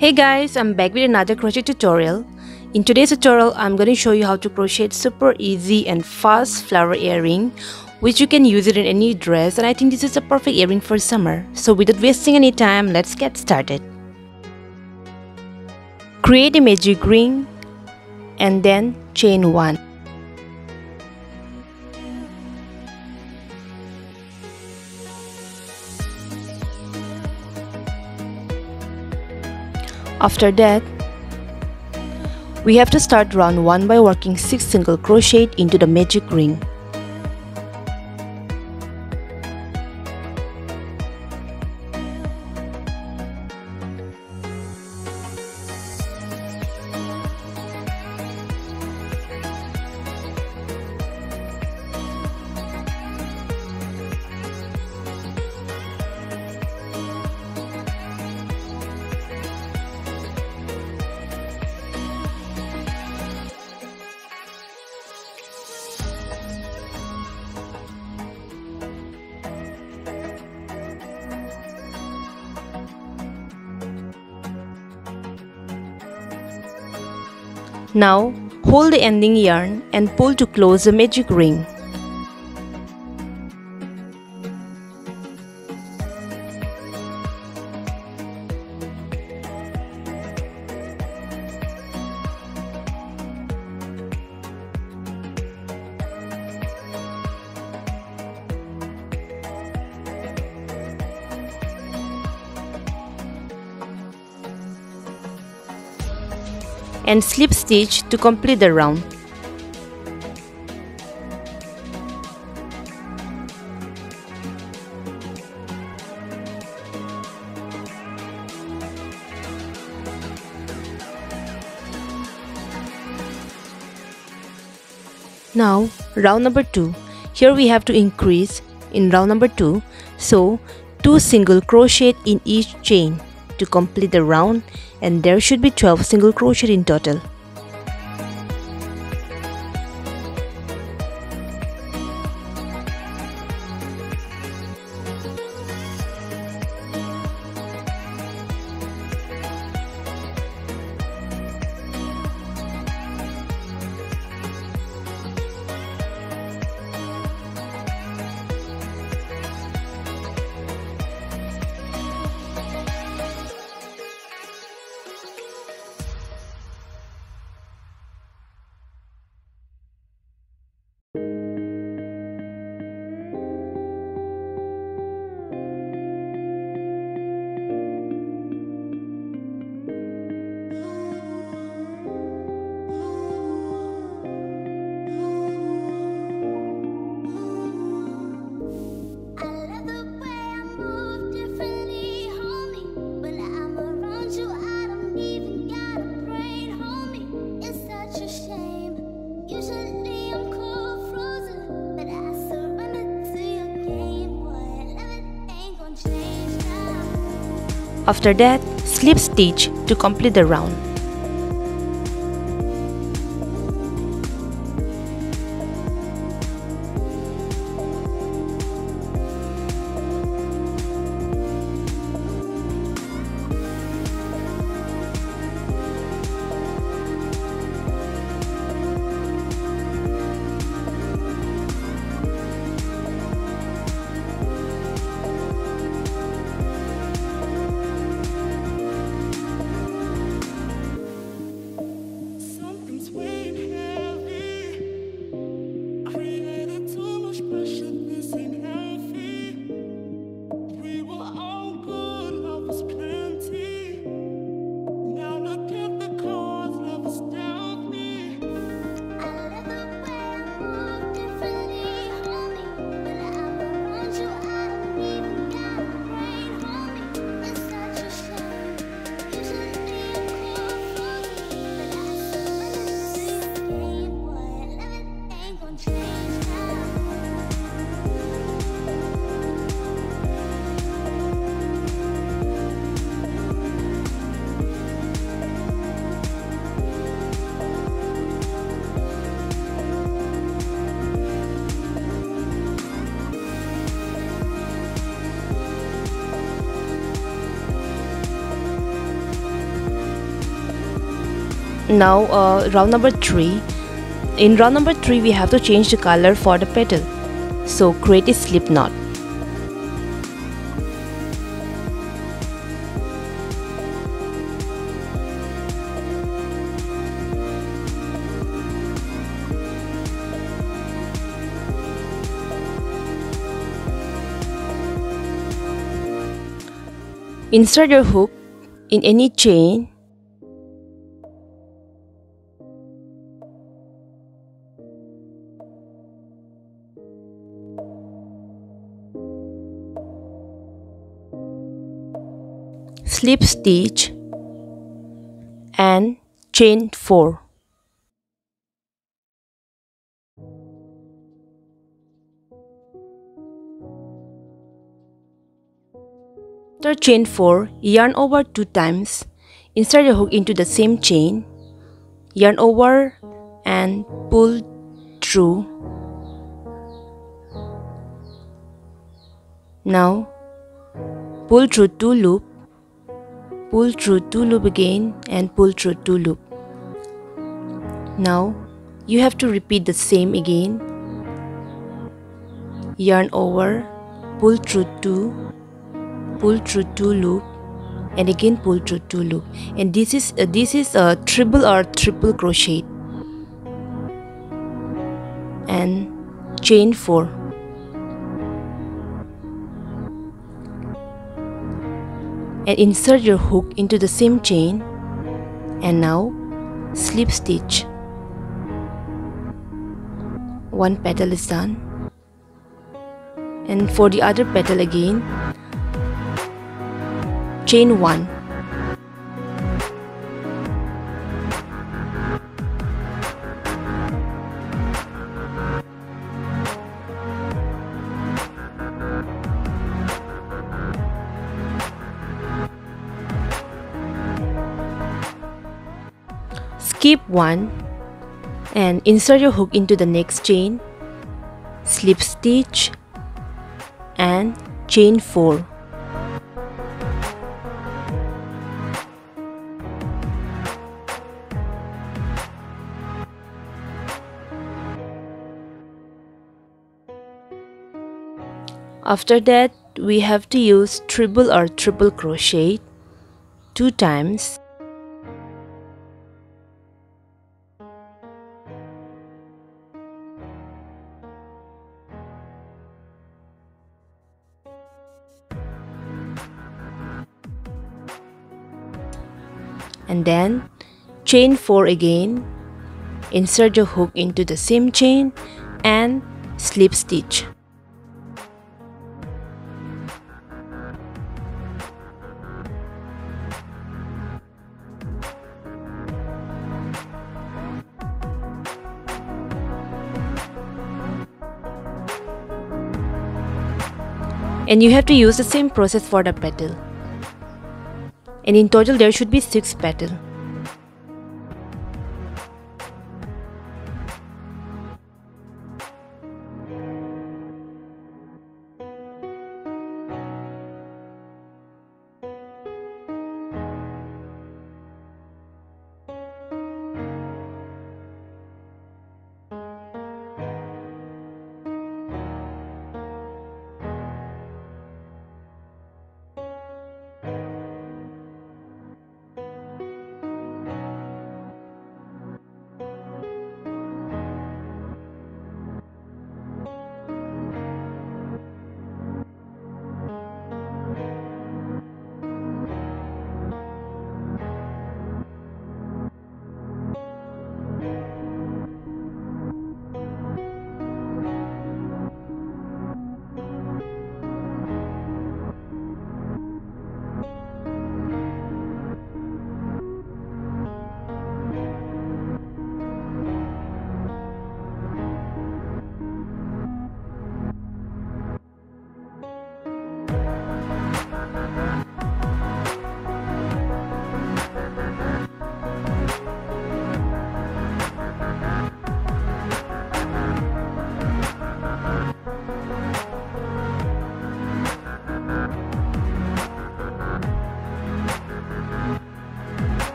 Hey guys, I'm back with another crochet tutorial. In today's tutorial, I'm going to show you how to crochet super easy and fast flower earring, which you can use it in any dress, and I think this is a perfect earring for summer. So without wasting any time, let's get started. Create a magic ring and then chain 1. After that, we have to start round 1 by working 6 single crochet into the magic ring. Now, hold the ending yarn and pull to close the magic ring. And slip stitch to complete the round. Now, round number 2. Here we have to increase in round number 2, so 2 single crochet in each chain to complete the round, and there should be 12 single crochet in total. After that, slip stitch to complete the round. Now round number 3. In round number 3 we have to change the color for the petal. So create a slip knot. Insert your hook in any chain slip stitch and chain 4. After chain 4, yarn over 2 times, insert your hook into the same chain, yarn over and pull through. Now pull through 2 loop, pull through 2 loop again and pull through 2 loop. Now you have to repeat the same again, yarn over, pull through 2, pull through 2 loop and again pull through 2 loop, and this is a triple or triple crochet and chain 4. And insert your hook into the same chain and now slip stitch. One petal is done, and for the other petal again chain 1. Skip 1 and insert your hook into the next chain, slip stitch and chain 4. After that, we have to use triple or triple crochet 2 times. And then chain 4 again, insert your hook into the same chain and slip stitch. And you have to use the same process for the petal. And in total there should be 6 petals.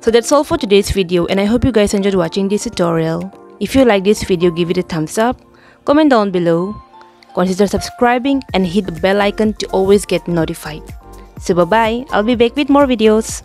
So that's all for today's video, and I hope you guys enjoyed watching this tutorial. If you like this video, give it a thumbs up, comment down below, consider subscribing and hit the bell icon to always get notified. So bye bye, I'll be back with more videos.